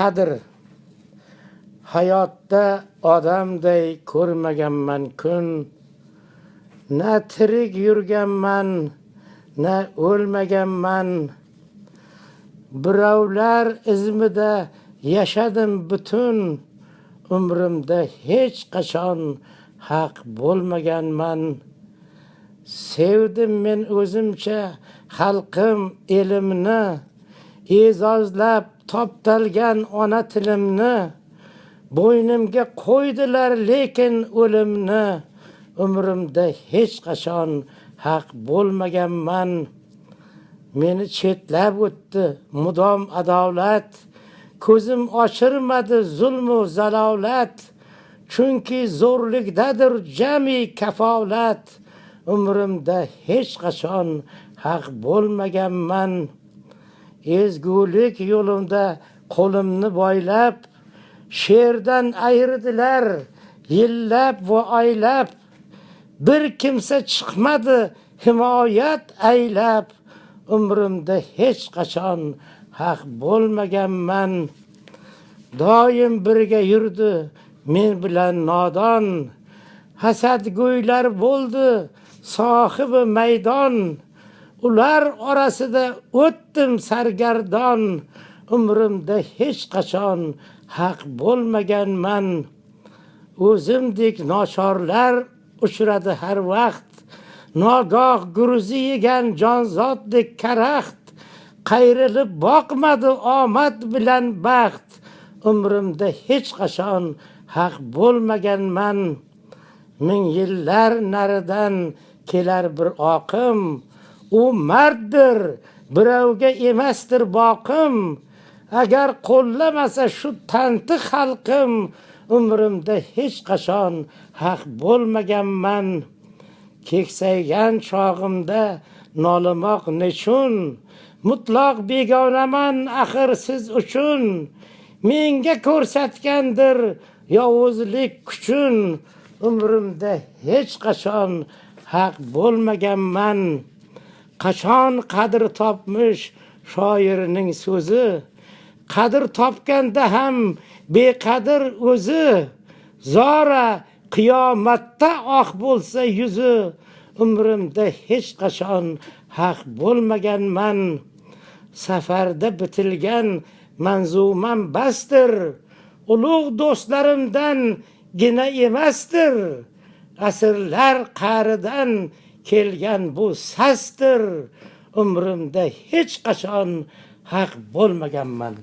qadr hayotda odamday ko'rmaganman kun. Na tirik yurganman, na o'lmaganman. Birovlar izmida yashadim butun. Umrimda hech qachon haq bo'lmaganman. Sevdim men o'zimcha xalqim elimni, e'zozlab toptalgan ona tilimni. Bo'ynimga qo'ydilar lekin o'limni. Umrimda hech qachon haq bo'lmaganman. Meni chetlab o'tdi mudom adolat. Ko'zim ochirmadi zulm va zalolat. Chunki zo'rlikdadir jami kafolat. Umrimda hech qachon haq bo'lmaganman. Ezgulik yo'limda qo'limni boylab, sherdan ayirdilar yillab va oylab. Bir kimsa chiqmadi himoyat aylab. Umrimda hech qachon haq bo'lmaganman. Doim birga yurdi men bilan nodon. Hasadgo'ylar bo'ldi sohibi maydon. Ular orasida o'tdim sargardon. Umrimda hech qachon haq bo'lmaganman. O'zimdek nochorlar uchradi har vaqt. Nogoh guruzi yegan jonzotdek karaxt. Qayrilib boqmadi omad bilan baxt. Umrimda hech qachon haq bo'lmaganman. Ming yillar naridan kelar bir oqim. U marddir, birovga emasdir boqim. Agar qo'llamasa shu tanti xalqim. Umrimda hech qachon haq bo'lmaganman. Keksaygan chog'imda nolimoq nechun? Mutlaq begonaman axir siz uchun. Menga ko'rsatgandir yovuzlik kuchun. Umrimda hech qachon haq bo'lmaganman. Qachon qadr topmish shoirning so'zi. Qadr topganda ham beqadr o'zi. Zora qiyomatda oq bo'lsa yuzi. Umrimda hech qachon haq bo'lmaganman. Safarda bitilgan manzumam bastir. Ulug' do'stlarimdan gina emasdir. Asrlar qa'ridan kelgan bu sastir. Umrimda hech qachon haq bo'lmaganman.